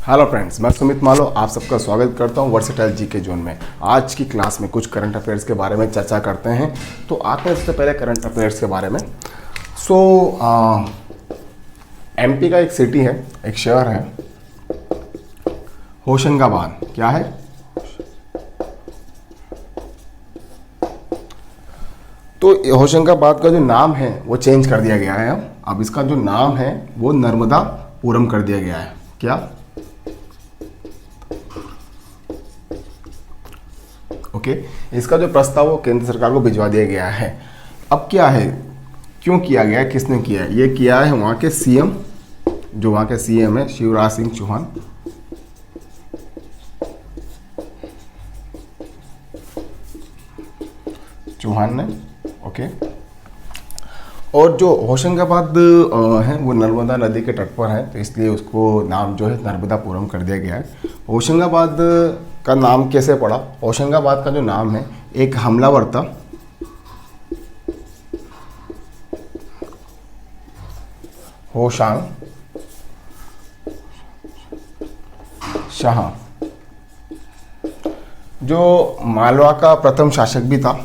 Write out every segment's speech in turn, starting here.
Hello friends, मैं सुमित मालो आप सबका स्वागत करता हूं वर्सेटाइल जीके जोन में। आज की क्लास में कुछ करंट अफेयर्स के बारे में चर्चा करते हैं। तो आते हैं सबसे पहले करंट अफेयर्स के बारे में। एमपी का एक सिटी है, एक शहर है होशंगाबाद। क्या है? तो होशंगाबाद का जो नाम है वो चेंज कर दिया गया है। अब इसका जो नाम है वो नर्मदापुरम कर दिया गया है। क्या? ओके, इसका जो प्रस्ताव वो केंद्र सरकार को भिजवा दिया गया है। अब क्या है, क्यों किया गया है, किसने किया है? ये किया है वहाँ के सीएम, जो वहाँ के सीएम है शिवराज सिंह चौहान। ने ओके। और जो होशंगाबाद है वो नर्मदा नदी के तट पर है, तो इसलिए उसको नाम जो है नर्मदापुरम कर दिया गया है। होशंगाबाद का नाम कैसे पड़ा? होशंगाबाद का जो नाम है, एक हमलावर था, होशांग शाह, जो मालवा का प्रथम शासक भी था।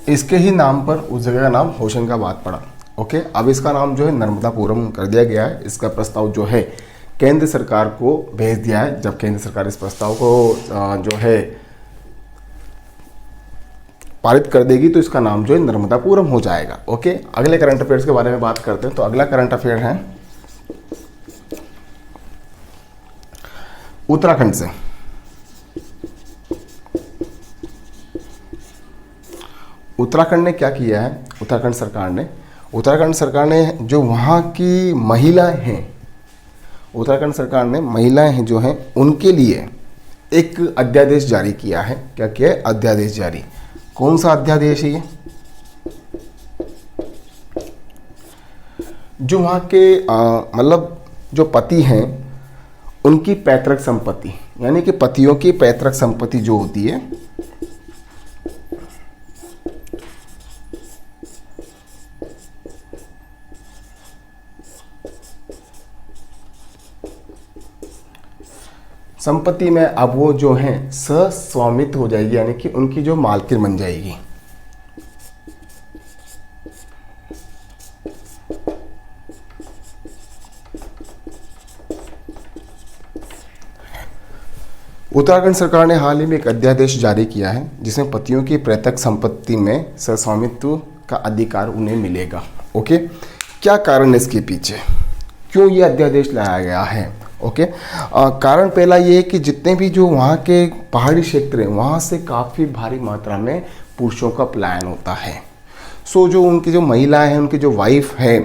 इसके ही नाम पर उस जगह का नाम होशंगाबाद पड़ा। ओके, अब इसका नाम जो है नर्मदापुरम कर दिया गया है। इसका प्रस्ताव जो है केंद्र सरकार को भेज दिया है। जब केंद्र सरकार इस प्रस्ताव को जो है पारित कर देगी तो इसका नाम जो है नर्मदापुरम हो जाएगा। ओके, अगले करंट अफेयर्स के बारे में बात करते हैं। तो अगला करंट अफेयर है उत्तराखंड से। उत्तराखंड ने क्या किया है? उत्तराखंड सरकार ने जो वहाँ की महिलाएं हैं, उत्तराखंड सरकार ने महिलाएं हैं जो हैं उनके लिए एक अध्यादेश जारी किया है। क्या किया है? अध्यादेश जारी। कौन सा अध्यादेश है ये? जो वहाँ के मतलब जो पति हैं उनकी पैतृक संपत्ति, यानी कि पतियों की पैतृक संपत्ति जो होती है, संपत्ति में अब वो जो है सस्वामित्व हो जाएगी, यानी कि उनकी जो मालकिन बन जाएगी। उत्तराखंड सरकार ने हाल ही में एक अध्यादेश जारी किया है जिसमें पतियों की पैतृक संपत्ति में सस्वामित्व का अधिकार उन्हें मिलेगा। ओके, क्या कारण है इसके पीछे, क्यों ये अध्यादेश लाया गया है? ओके, कारण पहला ये है कि जितने भी जो वहाँ के पहाड़ी क्षेत्र हैं वहाँ से काफ़ी भारी मात्रा में पुरुषों का पलायन होता है। सो जो उनकी जो महिलाएं हैं, उनकी जो वाइफ है,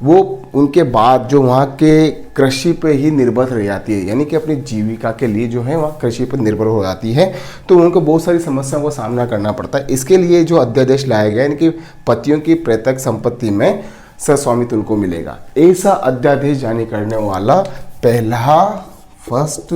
वो उनके बाद जो वहाँ के कृषि पे ही निर्भर रह जाती है, यानी कि अपनी जीविका के लिए जो है वहाँ कृषि पर निर्भर हो जाती है। तो उनको बहुत सारी समस्याओं का सामना करना पड़ता है। इसके लिए जो अध्यादेश लाया गया, यानी कि पतियों की पैतृक संपत्ति में सस्वामित्व उनको मिलेगा। ऐसा अध्यादेश जारी करने वाला पहला फर्स्ट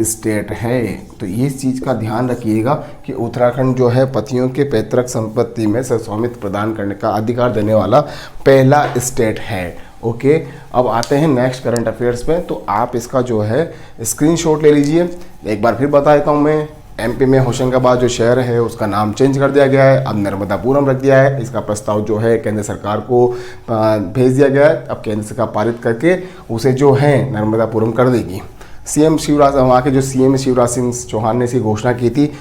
स्टेट है। तो इस चीज़ का ध्यान रखिएगा कि उत्तराखंड जो है पतियों के पैतृक संपत्ति में सस्वामित्व प्रदान करने का अधिकार देने वाला पहला स्टेट है। ओके, अब आते हैं नेक्स्ट करंट अफेयर्स पे। तो आप इसका जो है स्क्रीनशॉट ले लीजिए। एक बार फिर बता देता हूँ मैं, एमपी में होशंगाबाद जो शहर है उसका नाम चेंज कर दिया गया है, अब नर्मदापुरम रख दिया है। इसका प्रस्ताव जो है केंद्र सरकार को भेज दिया गया है। अब केंद्र सरकार पारित करके उसे जो है नर्मदापुरम कर देगी। वहाँ के जो सीएम शिवराज सिंह चौहान ने इसकी घोषणा की थी।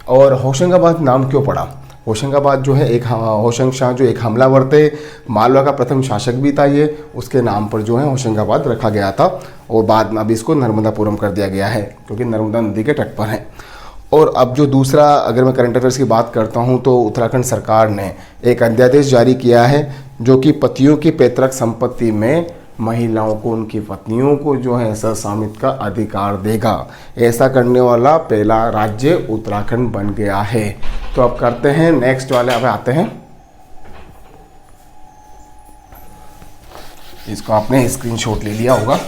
और होशंगाबाद नाम क्यों पड़ा? होशंगाबाद जो है एक होशंग शाह जो एक हमलावर थे, मालवा का प्रथम शासक भी था, ये उसके नाम पर जो है होशंगाबाद रखा गया था। और बाद में अब इसको नर्मदापुरम कर दिया गया है क्योंकि नर्मदा नदी के तट पर है। और अब जो दूसरा, अगर मैं करंट अफेयर्स की बात करता हूं तो उत्तराखंड सरकार ने एक अध्यादेश जारी किया है जो कि पतियों की पैतृक संपत्ति में महिलाओं को, उनकी पत्नियों को जो है सस्वामित्व का अधिकार देगा। ऐसा करने वाला पहला राज्य उत्तराखंड बन गया है। तो अब करते हैं नेक्स्ट वाले, अब आते हैं, इसको आपने स्क्रीनशॉट ले लिया होगा।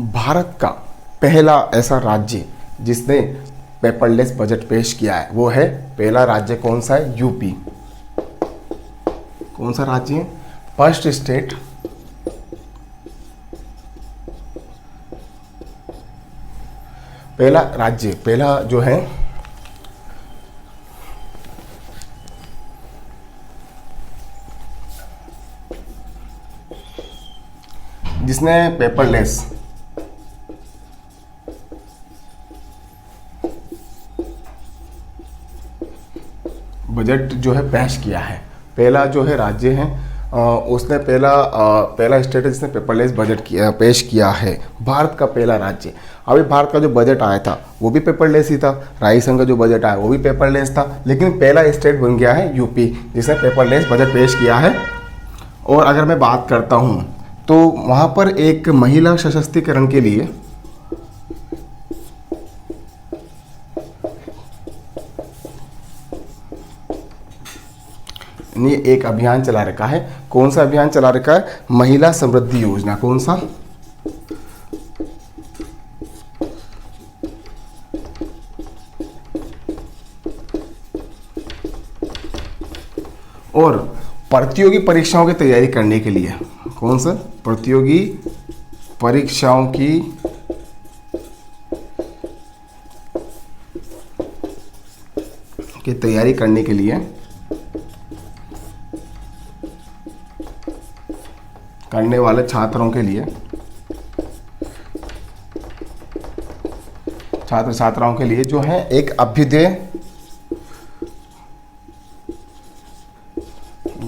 भारत का पहला ऐसा राज्य जिसने पेपरलेस बजट पेश किया है वो है, पहला राज्य कौन सा है? यूपी। कौन सा राज्य है? फर्स्ट स्टेट पहला राज्य, पहला जो है जिसने पेपरलेस बजट जो है पेश किया है। पहला जो है राज्य है उसने पहला स्टेट है जिसने पेपरलेस बजट पेश किया है, भारत का पहला राज्य। अभी भारत का जो बजट आया था वो भी पेपरलेस ही था, राई संघ का जो बजट आया वो भी पेपरलेस था, लेकिन पहला स्टेट बन गया है यूपी जिसने पेपरलेस बजट पेश किया है। और अगर मैं बात करता हूँ तो वहाँ पर एक महिला सशक्तिकरण के लिए ने एक अभियान चला रखा है। कौन सा अभियान चला रखा है? महिला समृद्धि योजना। कौन सा? और प्रतियोगी परीक्षाओं की तैयारी करने के लिए, कौन सा? प्रतियोगी परीक्षाओं की तैयारी करने के लिए करने वाले छात्रों के लिए, छात्र छात्राओं के लिए जो है एक अभ्युदय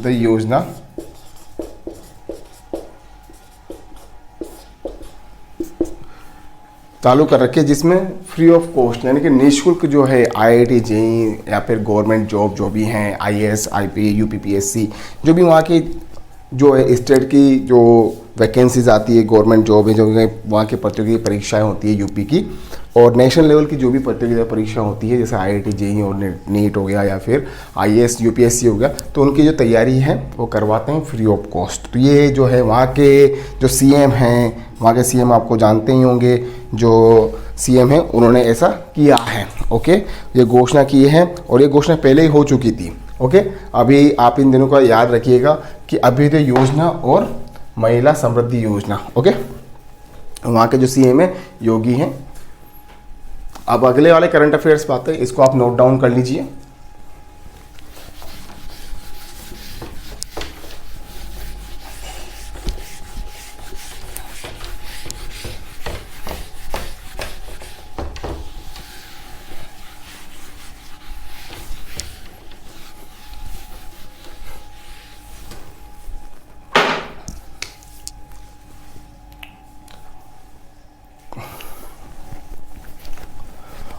योजना चालू कर रखी है, जिसमें फ्री ऑफ कॉस्ट यानी कि निःशुल्क जो है आईआईटी जेईई या फिर गवर्नमेंट जॉब जो भी हैं, आईएएस आईपी यूपीपीएससी जो भी वहाँ की जो है स्टेट की जो वैकेंसीज आती है, गवर्नमेंट जॉब है, जो वहाँ की प्रतियोगी परीक्षाएं होती है यूपी की, और नेशनल लेवल की जो भी प्रतियोगिता परीक्षा होती है जैसे आईआईटी जेईई और नीट हो गया या फिर आईएएस यूपीएससी हो गया, तो उनकी जो तैयारी है वो करवाते हैं फ्री ऑफ कॉस्ट। तो ये जो है वहाँ के जो सीएम हैं, वहाँ के सीएम आपको जानते ही होंगे, जो सीएम हैं उन्होंने ऐसा किया है। ओके, ये घोषणा की है और ये घोषणा पहले ही हो चुकी थी। ओके, अभी आप इन दिनों का याद रखिएगा कि अभ्युदय योजना और महिला समृद्धि योजना। ओके, वहाँ के जो सीएम है योगी हैं। अब अगले वाले करंट अफेयर्स पे आते हैं, इसको आप नोट डाउन कर लीजिए।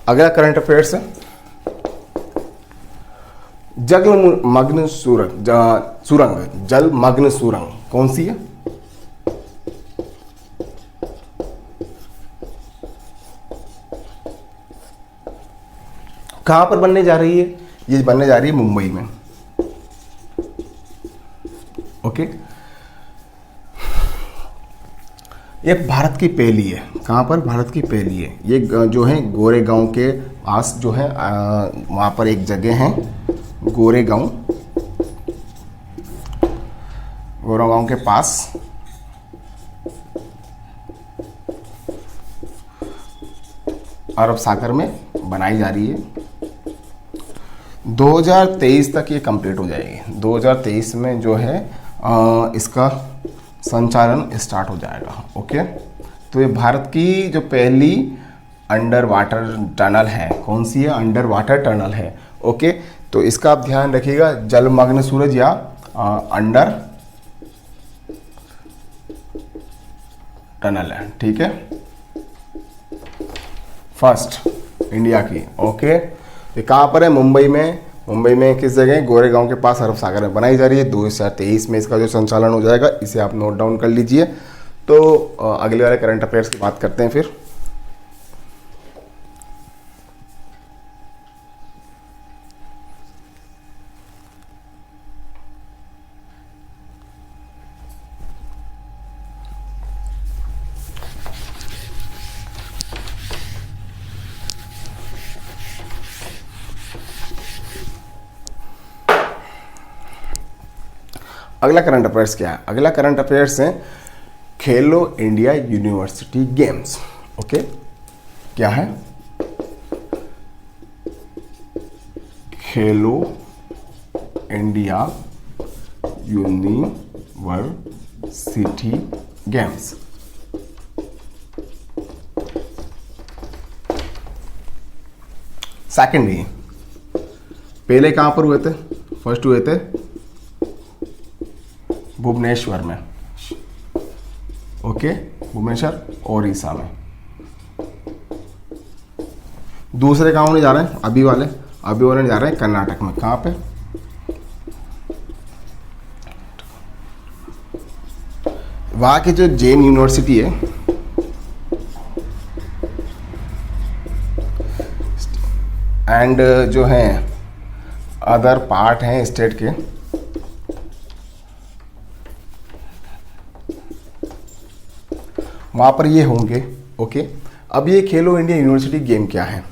अगला करंट अफेयर्स है जलमग्न सुरंग, जलमग्न सुरंग कौन सी है? कहां पर बनने जा रही है? ये बनने जा रही है मुंबई में। ओके, ये भारत की पहली है। कहाँ पर? भारत की पहली है। ये जो है गोरेगांव के पास जो है वहाँ पर एक जगह है गोरेगांव के पास अरब सागर में बनाई जा रही है। 2023 तक ये कंप्लीट हो जाएगी। 2023 में जो है इसका संचालन स्टार्ट हो जाएगा। ओके, तो ये भारत की जो पहली अंडर वाटर टनल है। कौन सी है? अंडर वाटर टनल है। ओके, तो इसका आप ध्यान रखिएगा, जलमग्न सूरज या अंडर टनल है। ठीक है, फर्स्ट इंडिया की। ओके, ये कहाँ पर है? मुंबई में। मुंबई में किस जगह? गोरेगांव के पास अरब सागर में बनाई जा रही है। 2023 में इसका जो संचालन हो जाएगा, इसे आप नोट डाउन कर लीजिए। तो अगले वाले करंट अफेयर्स की बात करते हैं फिर। अगला करंट अफेयर्स क्या है? अगला करंट अफेयर्स है खेलो इंडिया यूनिवर्सिटी गेम्स। ओके, क्या है? खेलो इंडिया यूनिवर्सिटी गेम्स। सेकंड ये पहले कहां पर हुए थे? फर्स्ट हुए थे भुवनेश्वर में। ओके, भुवनेश्वर ओडिशा में। दूसरे कहां होने जा रहे हैं? अभी वाले जा रहे हैं कर्नाटक में। कहां पे? वहां की जो जैन यूनिवर्सिटी है, एंड जो है अदर पार्ट हैं स्टेट के, वहां पर ये होंगे। ओके, अब ये खेलो इंडिया यूनिवर्सिटी गेम क्या है?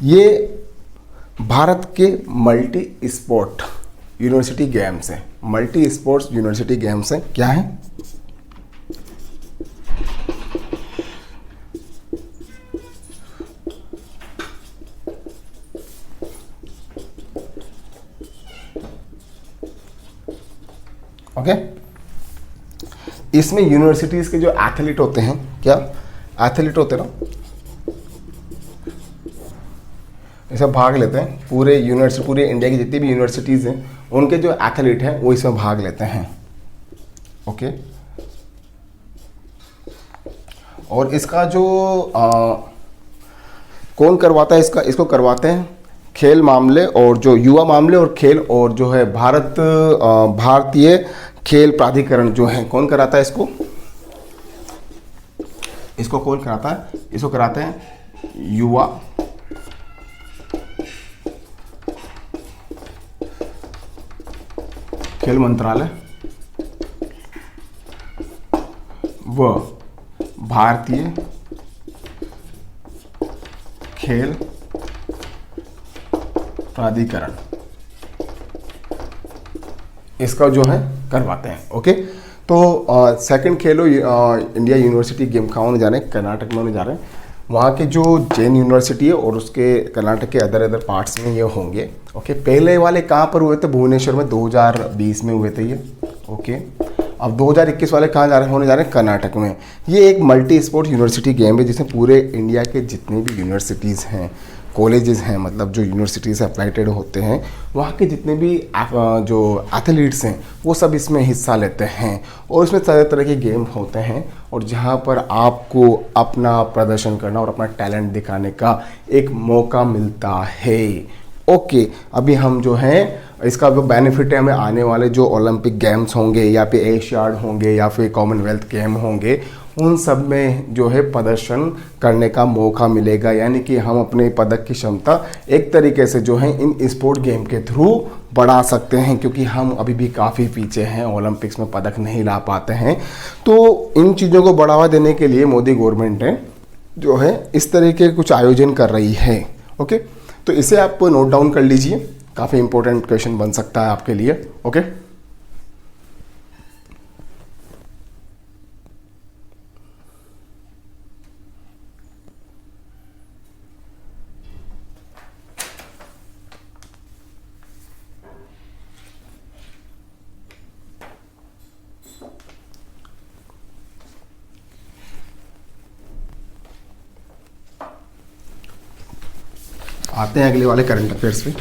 ये भारत के मल्टी स्पोर्ट यूनिवर्सिटी गेम्स है। मल्टी स्पोर्ट्स यूनिवर्सिटी गेम्स है। क्या है? ओके, इसमें यूनिवर्सिटीज के जो एथलीट होते हैं, क्या एथलीट होते हैं ना, इसमें भाग लेते हैं। पूरे इंडिया की जितनी भी यूनिवर्सिटीज़ हैं उनके जो एथलीट हैं वो इसमें भाग लेते हैं। ओके, और इसका जो कौन करवाता है इसको करवाते हैं खेल मामले और जो युवा मामले और खेल और जो है भारतीय खेल प्राधिकरण जो है, कौन कराता है इसको कौन कराता है? इसको कराते हैं युवा खेल मंत्रालय व भारतीय खेल प्राधिकरण, इसका जो है करवाते हैं। ओके, तो सेकंड खेलो इंडिया यूनिवर्सिटी गेम कहाँ होने जा रहे हैं? कर्नाटक में होने जा रहे हैं। वहाँ के जो जैन यूनिवर्सिटी है और उसके कर्नाटक के अदर पार्ट्स में ये होंगे। ओके, पहले वाले कहाँ पर हुए थे? भुवनेश्वर में 2020 में हुए थे ये। ओके, अब 2021 वाले कहाँ होने जा रहे हैं? कर्नाटक में। ये एक मल्टी स्पोर्ट यूनिवर्सिटी गेम है जिसमें पूरे इंडिया के जितने भी यूनिवर्सिटीज़ हैं, कॉलेजेस हैं, मतलब जो यूनिवर्सिटी से अफिलिएटेड होते हैं, वहाँ के जितने भी जो एथलीट्स हैं वो सब इसमें हिस्सा लेते हैं। और इसमें तरह तरह के गेम होते हैं और जहाँ पर आपको अपना प्रदर्शन करना और अपना टैलेंट दिखाने का एक मौका मिलता है। ओके, अभी हम जो है इसका जो बेनिफिट है, हमें आने वाले जो ओलंपिक गेम्स होंगे या फिर एशियाड होंगे या फिर कॉमनवेल्थ गेम होंगे, उन सब में जो है प्रदर्शन करने का मौका मिलेगा। यानी कि हम अपने पदक की क्षमता एक तरीके से जो है इन स्पोर्ट गेम के थ्रू बढ़ा सकते हैं, क्योंकि हम अभी भी काफ़ी पीछे हैं, ओलंपिक्स में पदक नहीं ला पाते हैं। तो इन चीज़ों को बढ़ावा देने के लिए मोदी गवर्नमेंट है जो है इस तरह के कुछ आयोजन कर रही है। ओके, तो इसे आप नोट डाउन कर लीजिए, काफ़ी इंपॉर्टेंट क्वेश्चन बन सकता है आपके लिए। ओके, आते हैं अगले वाले करंट अफेयर्स पे।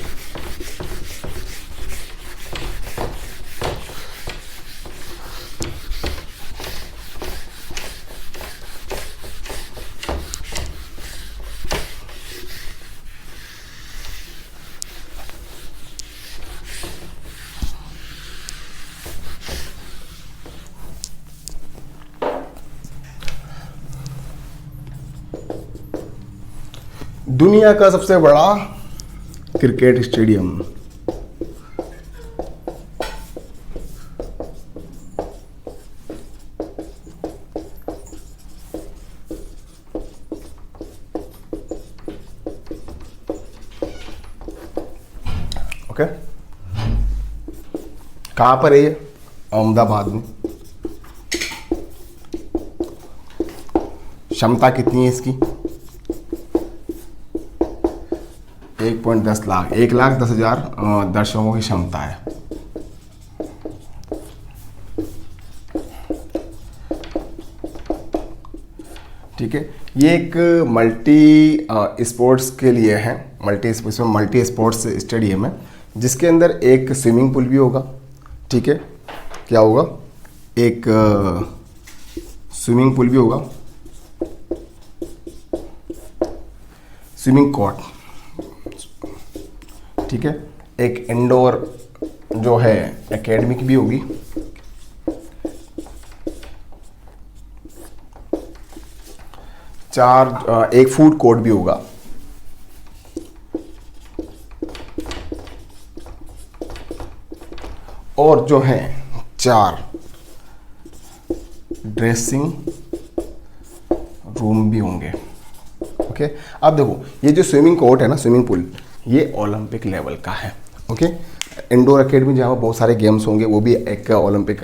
दुनिया का सबसे बड़ा क्रिकेट स्टेडियम, ओके, कहां पर है ये? अहमदाबाद में। क्षमता कितनी है इसकी? 1.10 लाख, 1,10,000 दर्शकों की क्षमता है। ठीक है, ये एक मल्टी स्पोर्ट्स के लिए है, मल्टी स्पोर्ट्स स्टेडियम है, जिसके अंदर एक स्विमिंग पूल भी होगा। ठीक है, क्या होगा? एक स्विमिंग पूल भी होगा, स्विमिंग कोर्ट। ठीक है, एक इंडोर जो है एकेडमिक भी होगी। एक फूड कोर्ट भी होगा। और जो है 4 ड्रेसिंग रूम भी होंगे। ओके, अब देखो ये जो स्विमिंग कोर्ट है ना, स्विमिंग पूल, ये ओलंपिक लेवल का है। ओके, इंडोर एकेडमी जहाँ बहुत सारे गेम्स होंगे, वो भी एक ओलंपिक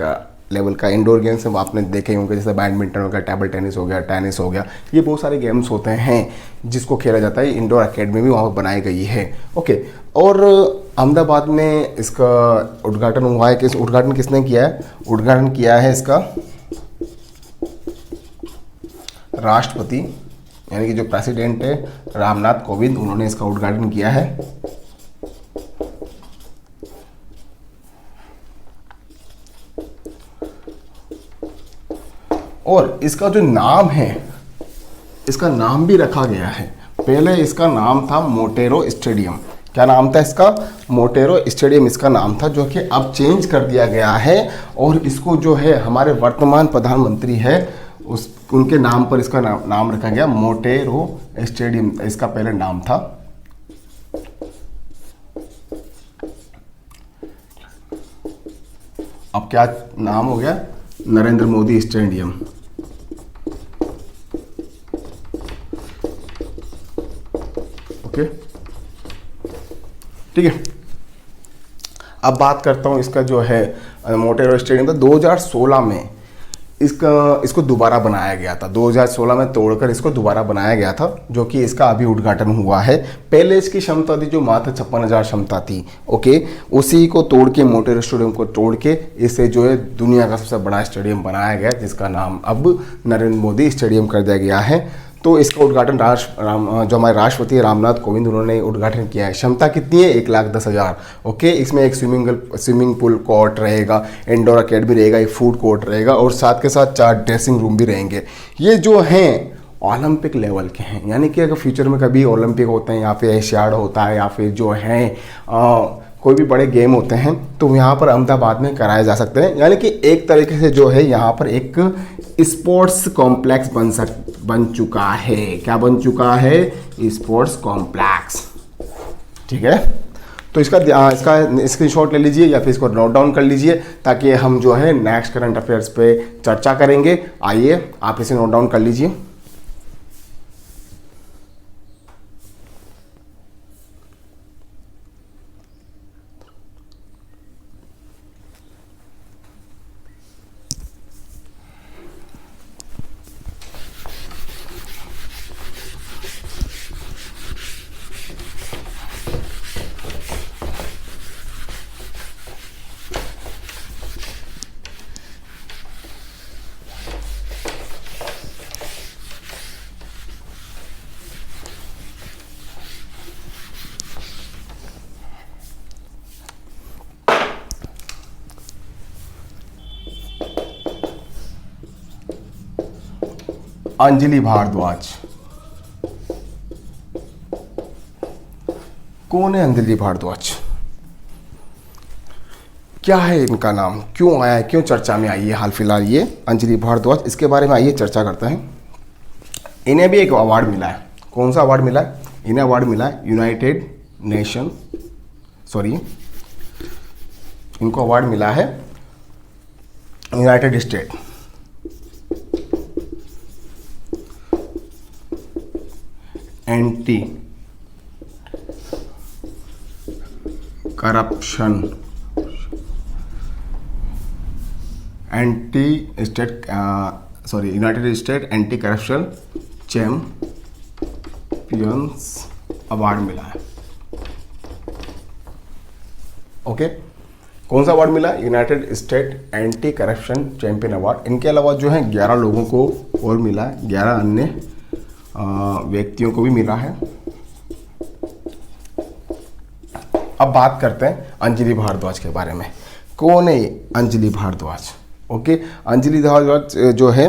लेवल का इंडोर गेम्स है, आपने देखे होंगे, जैसे बैडमिंटन हो गया, टेबल टेनिस हो गया, टेनिस हो गया, ये बहुत सारे गेम्स होते हैं जिसको खेला जाता है। इंडोर एकेडमी भी वहाँ पर बनाई गई है। ओके, और अहमदाबाद में इसका उद्घाटन हुआ है। उद्घाटन किसने किया है? उद्घाटन किया है इसका राष्ट्रपति, यानी कि जो प्रेसिडेंट है रामनाथ कोविंद, उन्होंने इसका उद्घाटन किया है। और इसका जो नाम है, इसका नाम भी रखा गया है। पहले इसका नाम था मोटेरो स्टेडियम। क्या नाम था इसका? मोटेरो स्टेडियम इसका नाम था, जो कि अब चेंज कर दिया गया है। और इसको जो है हमारे वर्तमान प्रधानमंत्री है उनके नाम पर इसका नाम रखा गया, मोटेरो स्टेडियम इसका पहले नाम था। अब क्या नाम हो गया? नरेंद्र मोदी स्टेडियम। ओके, ठीक है। अब बात करता हूँ इसका जो है मोटेरो स्टेडियम था 2016 में इसको दोबारा बनाया गया था। 2016 में तोड़कर इसको दोबारा बनाया गया था, जो कि इसका अभी उद्घाटन हुआ है। पहले इसकी क्षमता थी जो मात्र 56,000 क्षमता थी। ओके, उसी को तोड़ के, मोटेरो स्टेडियम को तोड़ के इसे जो है दुनिया का सबसे बड़ा स्टेडियम बनाया गया, जिसका नाम अब नरेंद्र मोदी स्टेडियम कर दिया गया है। तो इसका उद्घाटन जो हमारे राष्ट्रपति रामनाथ कोविंद, उन्होंने उद्घाटन किया है। क्षमता कितनी है? 1,10,000। ओके, इसमें एक स्विमिंग पूल कोर्ट रहेगा, इंडोर एकेडमी रहेगा, एक फूड कोर्ट रहेगा, और साथ के साथ 4 ड्रेसिंग रूम भी रहेंगे। ये जो हैं ओलंपिक लेवल के हैं, यानी कि अगर फ्यूचर में कभी ओलंपिक होते हैं या फिर एशियाड होता है या फिर जो हैं कोई भी बड़े गेम होते हैं, तो यहाँ पर अहमदाबाद में कराए जा सकते हैं। यानी कि एक तरीके से जो है यहाँ पर एक स्पोर्ट्स कॉम्प्लेक्स बन चुका है। क्या बन चुका है? Sports complex. ठीक है, तो इसका स्क्रीनशॉट ले लीजिए या फिर इसको नोट डाउन कर लीजिए, ताकि हम जो है नेक्स्ट करंट अफेयर्स पे चर्चा करेंगे। आइए आप इसे नोट डाउन कर लीजिए। अंजलि भारद्वाज। कौन है अंजलि भारद्वाज? क्या है इनका नाम? क्यों आया है, क्यों चर्चा में आई है हाल फिलहाल ये अंजलि भारद्वाज? इसके बारे में आइए चर्चा करते हैं। इन्हें भी एक अवार्ड मिला है। कौन सा अवार्ड मिला है? इन्हें अवार्ड मिला है इनको अवार्ड मिला है United state anti corruption United state anti corruption champions award मिला है। ओके, कौन सा अवार्ड मिला? United state anti corruption champion award. इनके अलावा जो है 11 लोगों को और मिला है, 11 अन्य व्यक्तियों को भी मिला है। अब बात करते हैं अंजलि भारद्वाज के बारे में। कौन है अंजलि भारद्वाज? ओके, अंजलि भारद्वाज जो है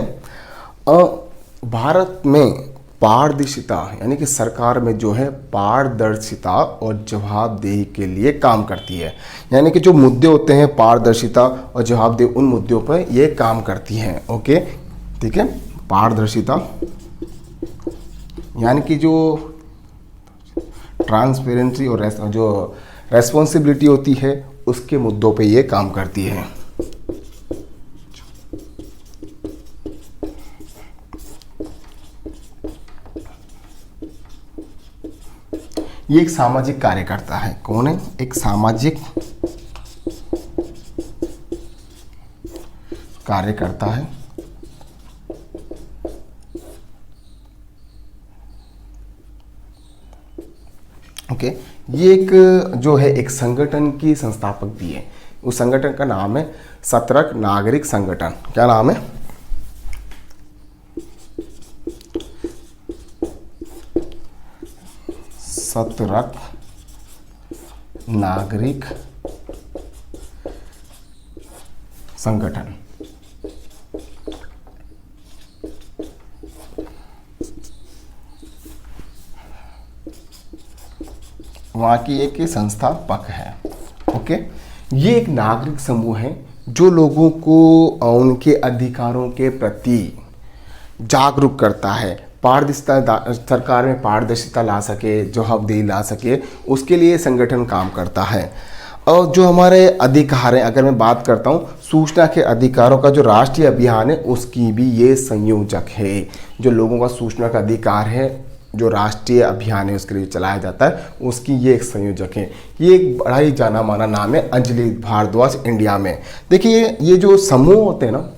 भारत में पारदर्शिता यानी कि सरकार में जो है पारदर्शिता और जवाबदेही के लिए काम करती है। यानी कि जो मुद्दे होते हैं पारदर्शिता और जवाबदेही, उन मुद्दों पर ये काम करती हैं। ओके, ठीक है, पारदर्शिता यानी कि जो ट्रांसपेरेंसी और जो रेस्पॉन्सिबिलिटी होती है उसके मुद्दों पे ये काम करती है। ये एक सामाजिक कार्यकर्ता है। कौन है? एक सामाजिक कार्यकर्ता है। ओके, ये एक जो है एक संगठन की संस्थापक भी है। उस संगठन का नाम है सतर्क नागरिक संगठन। क्या नाम है? सतर्क नागरिक संगठन। वहाँ की एक संस्थापक है। ओके, ये एक नागरिक समूह है जो लोगों को उनके अधिकारों के प्रति जागरूक करता है। पारदर्शिता, सरकार में पारदर्शिता ला सके, जवाबदेही ला सके, उसके लिए संगठन काम करता है। और जो हमारे अधिकार हैं, अगर मैं बात करता हूँ सूचना के अधिकारों का जो राष्ट्रीय अभियान है उसकी भी ये संयोजक है। जो लोगों का सूचना का अधिकार है, जो राष्ट्रीय अभियान है उसके लिए चलाया जाता है, उसकी ये एक संयोजक है। ये एक बड़ा ही जाना माना नाम है, अंजलि भारद्वाज इंडिया में। देखिए, ये जो समूह होते हैं ना,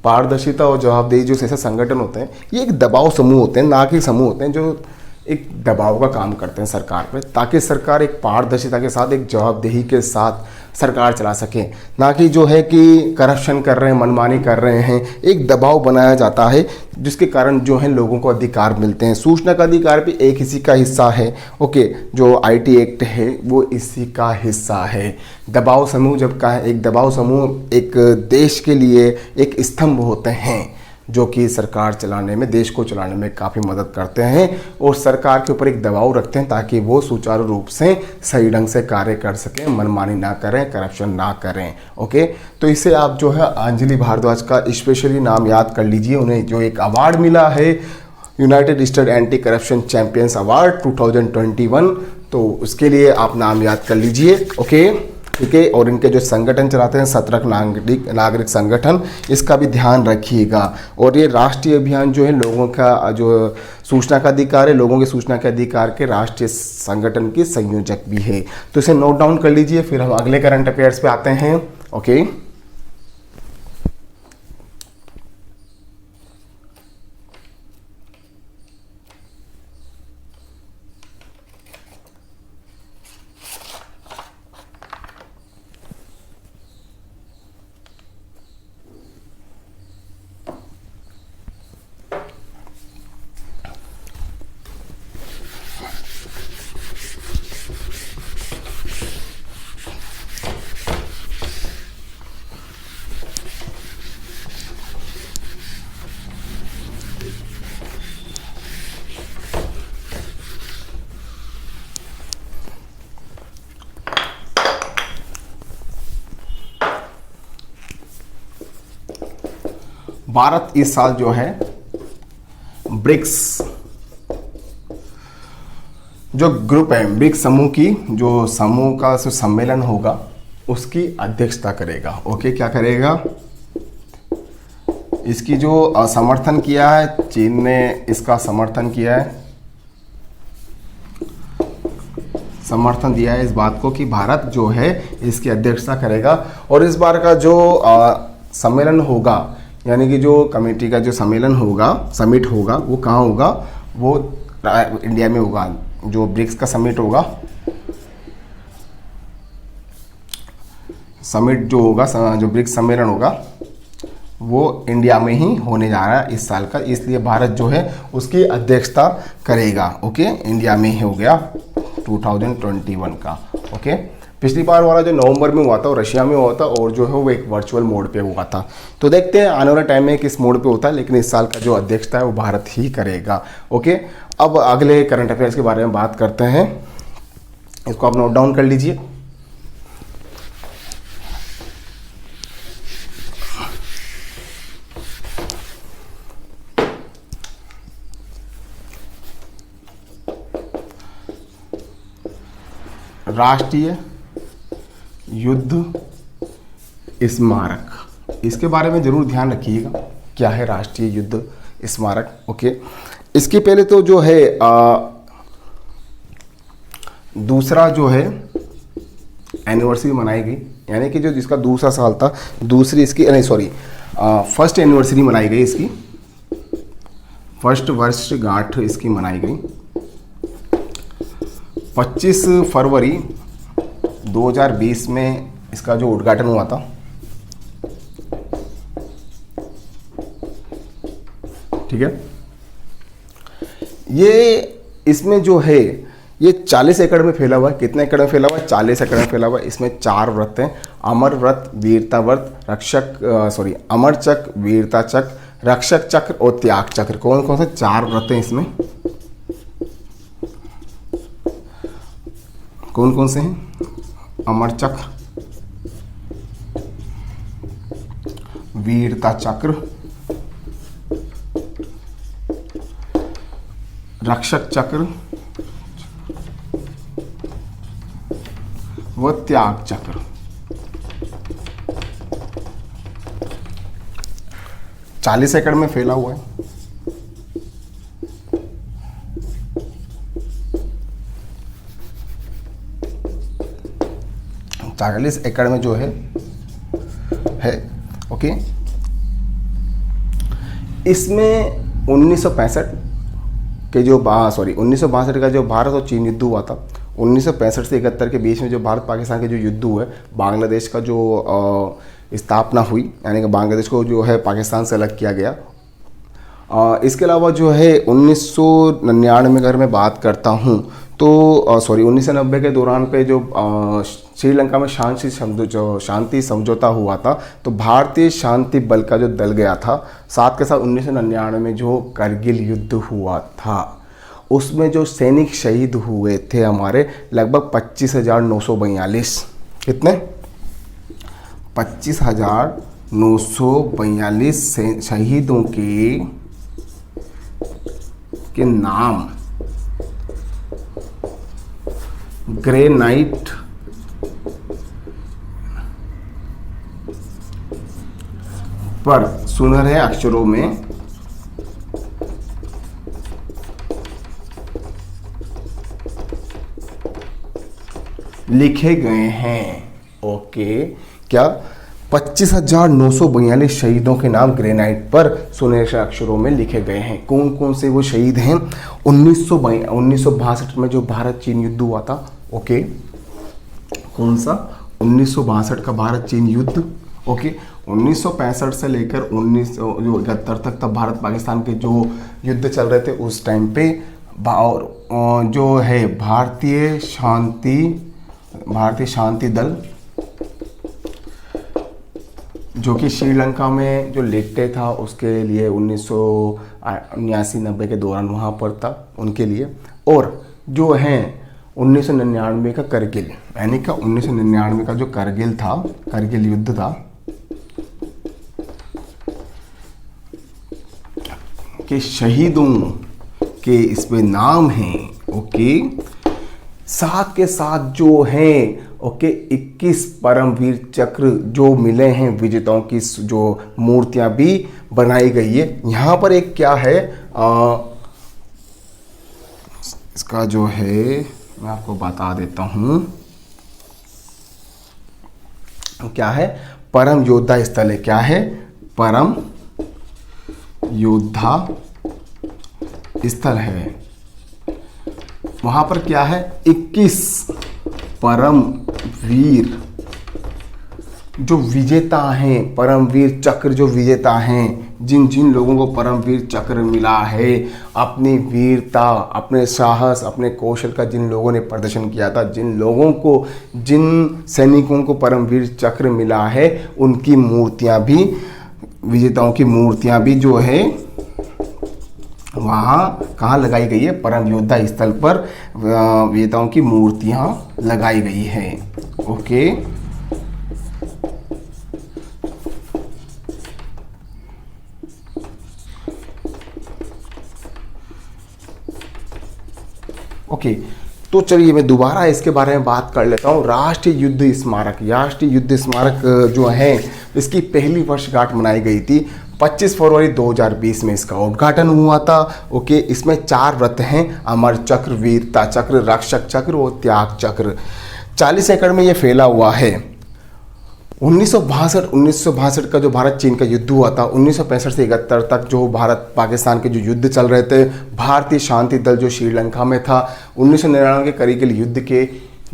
पारदर्शिता और जवाबदेही जो ऐसे संगठन होते हैं, ये एक दबाव समूह होते हैं, ना कि समूह होते हैं जो एक दबाव का काम करते हैं सरकार पे, ताकि सरकार एक पारदर्शिता के साथ, एक जवाबदेही के साथ सरकार चला सके। ना कि जो है कि करप्शन कर रहे हैं, मनमानी कर रहे हैं। एक दबाव बनाया जाता है जिसके कारण जो है लोगों को अधिकार मिलते हैं। सूचना का अधिकार भी एक इसी का हिस्सा है। ओके, जो आईटी एक्ट है वो इसी का हिस्सा है। दबाव समूह जब का है, एक दबाव समूह एक देश के लिए एक स्तंभ होते हैं जो कि सरकार चलाने में, देश को चलाने में काफ़ी मदद करते हैं और सरकार के ऊपर एक दबाव रखते हैं ताकि वो सुचारू रूप से सही ढंग से कार्य कर सकें, मनमानी ना करें, करप्शन ना करें। ओके, तो इसे आप जो है अंजलि भारद्वाज का स्पेशली नाम याद कर लीजिए। उन्हें जो एक अवार्ड मिला है United state anti corruption champions award 2021, तो उसके लिए आप नाम याद कर लीजिए। ओके, ठीक है। और इनके जो संगठन चलाते हैं सतर्क नागरिक संगठन, इसका भी ध्यान रखिएगा। और ये राष्ट्रीय अभियान जो है लोगों का जो सूचना का अधिकार है, लोगों के सूचना के अधिकार के राष्ट्रीय संगठन की संयोजक भी है। तो इसे नोट डाउन कर लीजिए। फिर हम अगले करंट अफेयर्स पे आते हैं। ओके, भारत इस साल जो है ब्रिक्स जो ग्रुप है, ब्रिक्स समूह की जो समूह का सम्मेलन होगा उसकी अध्यक्षता करेगा। ओके, क्या करेगा? इसकी जो समर्थन किया है, चीन ने इसका समर्थन किया है, समर्थन दिया है इस बात को कि भारत जो है इसकी अध्यक्षता करेगा। और इस बार का जो सम्मेलन होगा, यानी कि जो कमेटी का जो सम्मेलन होगा, समिट होगा, वो कहाँ होगा? वो इंडिया में होगा। जो ब्रिक्स का समिट होगा, समिट जो होगा, जो ब्रिक्स सम्मेलन होगा, वो इंडिया में ही होने जा रहा है इस साल का, इसलिए भारत जो है उसकी अध्यक्षता करेगा। ओके, इंडिया में ही हो गया 2021 का। ओके, पिछली बार वाला जो नवंबर में हुआ था वो रशिया में हुआ था, और जो है वो एक वर्चुअल मोड पे हुआ था। तो देखते हैं आने वाले टाइम में किस मोड पे होता है, लेकिन इस साल का जो अध्यक्षता है वो भारत ही करेगा। ओके, अब अगले करंट अफेयर्स के बारे में बात करते हैं। इसको आप नोट डाउन कर लीजिए। राष्ट्रीय युद्ध स्मारक, इसके बारे में जरूर ध्यान रखिएगा, क्या है राष्ट्रीय युद्ध स्मारक। ओके, इसके पहले तो जो है दूसरा जो है एनिवर्सरी मनाई गई, यानी कि जो जिसका दूसरा साल था, दूसरी इसकी नहीं सॉरी फर्स्ट एनिवर्सरी मनाई गई, इसकी फर्स्ट वर्षगांठ इसकी मनाई गई 25 फरवरी 2020 में इसका जो उद्घाटन हुआ था। ठीक है, ये इसमें जो है ये 40 एकड़ में फैला हुआ है। कितने एकड़ में फैला हुआ है? 40 एकड़ में फैला हुआ है। इसमें 4 व्रत हैं, अमर व्रत, वीरता व्रत, अमर चक्र, वीरता चक्र, रक्षक चक्र और त्याग चक्र। कौन कौन से 4 व्रत हैं इसमें? कौन कौन से हैं? अमर चक्र, वीरता चक्र, रक्षक चक्र व त्याग चक्र। चालीस एकड़ में फैला हुआ है। चालीस एकड़ में जो है ओके। इसमें 1965 के जो 1962 का जो भारत और चीन युद्ध हुआ था, 1965 से 71 के बीच में जो भारत पाकिस्तान के जो युद्ध हुआ है, बांग्लादेश का जो स्थापना हुई, यानी कि बांग्लादेश को जो है पाकिस्तान से अलग किया गया। इसके अलावा जो है 1999 अगर मैं बात करता हूँ तो 1990 के दौरान पे जो श्रीलंका में शांति समझौता हुआ था, तो भारतीय शांति बल का जो दल गया था, साथ के साथ 1999 में जो करगिल युद्ध हुआ था, उसमें जो सैनिक शहीद हुए थे हमारे लगभग 25,942। कितने? 25,942 शहीदों के नाम ग्रेनाइट पर सुनहरे अक्षरों में लिखे गए हैं। ओके, क्या? 25,942 शहीदों के नाम ग्रेनाइट पर सुनहरे अक्षरों में लिखे गए हैं। कौन कौन से वो शहीद हैं? 1962 में जो भारत चीन युद्ध हुआ था। ओके, कौन सा? 1962 का भारत चीन युद्ध। ओके, 1965 से लेकर 1971 तक तब भारत पाकिस्तान के जो युद्ध चल रहे थे उस टाइम पे जो है भारतीय शांति दल, जो कि श्रीलंका में जो लेटे था उसके लिए 1989-90 के दौरान वहाँ पर था उनके लिए। और जो है 1999 का करगिल, यानी कि 1999 का जो करगिल युद्ध था, के शहीदों के इसमें नाम हैं। ओके, साथ के साथ जो हैं 21 परमवीर चक्र जो मिले हैं विजेताओं की, जो मूर्तियां भी बनाई गई है। यहाँ पर एक क्या है इसका जो है मैं आपको बता देता हूँ क्या है। परम योद्धा स्थल है। क्या है? परम योद्धा स्थल है। वहां पर क्या है? 21 परम वीर जो विजेता हैं, परमवीर चक्र जो विजेता हैं, जिन जिन लोगों को परमवीर चक्र मिला है, अपनी वीरता, अपने साहस, अपने कौशल का जिन लोगों ने प्रदर्शन किया था, जिन सैनिकों को परमवीर चक्र मिला है, उनकी मूर्तियां भी, विजेताओं की मूर्तियां भी जो है वहाँ कहाँ लगाई गई है? परम योद्धा स्थल पर विजेताओं की मूर्तियां लगाई गई हैं। ओके, ओके, तो चलिए मैं दोबारा इसके बारे में बात कर लेता हूँ। राष्ट्रीय युद्ध स्मारक जो है, इसकी पहली वर्षगांठ मनाई गई थी 25 फरवरी 2020 में इसका उद्घाटन हुआ था। ओके, इसमें 4 व्रत हैं: अमर चक्र, वीरता चक्र, रक्षक चक्र और त्याग चक्र। 40 एकड़ में ये फैला हुआ है। 1962 का जो भारत चीन का युद्ध हुआ था, 1965 से 71 तक जो भारत पाकिस्तान के जो युद्ध चल रहे थे, भारतीय शांति दल जो श्रीलंका में था, 1999 के करगिल युद्ध के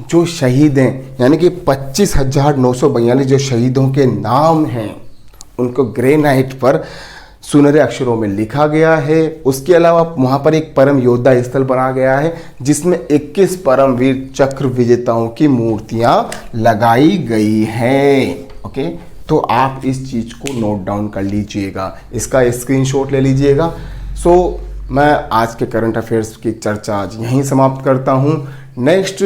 जो शहीद हैं, यानी कि 25,942 जो शहीदों के नाम हैं, उनको ग्रेनाइट पर सुनहरे अक्षरों में लिखा गया है। उसके अलावा वहाँ पर एक परम योद्धा स्थल बना गया है, जिसमें 21 परमवीर चक्र विजेताओं की मूर्तियाँ लगाई गई हैं। ओके, तो आप इस चीज़ को नोट डाउन कर लीजिएगा, इसका स्क्रीनशॉट ले लीजिएगा। सो मैं आज के करंट अफेयर्स की चर्चा आज यहीं समाप्त करता हूँ। नेक्स्ट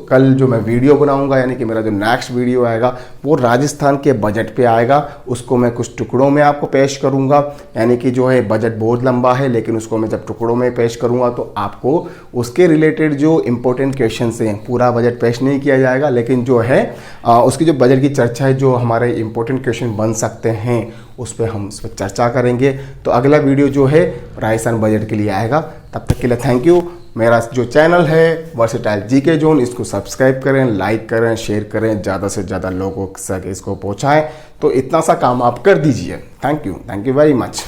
कल जो मैं वीडियो बनाऊंगा, यानी कि मेरा जो नेक्स्ट वीडियो आएगा, वो राजस्थान के बजट पे आएगा। उसको मैं कुछ टुकड़ों में आपको पेश करूंगा, यानी कि जो है बजट बहुत लंबा है, लेकिन उसको मैं जब टुकड़ों में पेश करूंगा तो आपको उसके रिलेटेड जो इंपॉर्टेंट क्वेश्चन हैं, पूरा बजट पेश नहीं किया जाएगा, लेकिन जो है उसकी जो बजट की चर्चा है, जो हमारे इंपॉर्टेंट क्वेश्चन बन सकते हैं, उस पर हम उस पर चर्चा करेंगे। तो अगला वीडियो जो है राजस्थान बजट के लिए आएगा। तब तक के लिए थैंक यू। मेरा जो चैनल है वर्सेटाइल जीके जोन, इसको सब्सक्राइब करें, लाइक करें, शेयर करें, ज़्यादा से ज़्यादा लोगों तक इसको पहुंचाएं। तो इतना सा काम आप कर दीजिए। Thank you very much.